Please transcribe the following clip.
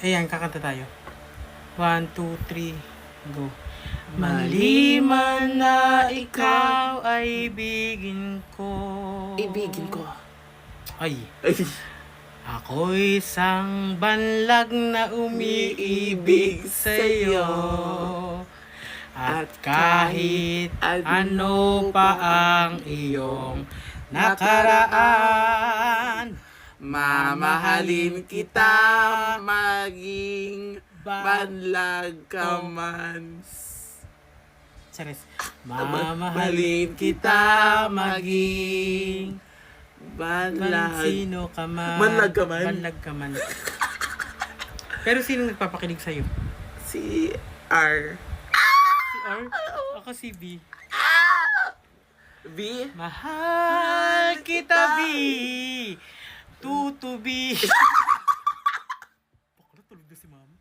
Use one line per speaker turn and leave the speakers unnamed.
Ayan, kakanta tayo. 1, 2, 3, go. Maliman na ikaw ay ibigin ko.
Ibigin ko.
Ay. Ako'y isang banlag na umiibig sa'yo. At kahit ano pa ang iyong nakaraan,
Mamahalin kita, maging banlag ka man.
Charis. Mamahalin kita, maging
Banlag.
sino ka man.
Banlag ka man?
Banlag ka man. Pero sino nagpapakilig sa'yo?
Si R.
Si R? Ako si B.
B?
Mahal kita, B. Tutubi. Bakla, tulog na si mama.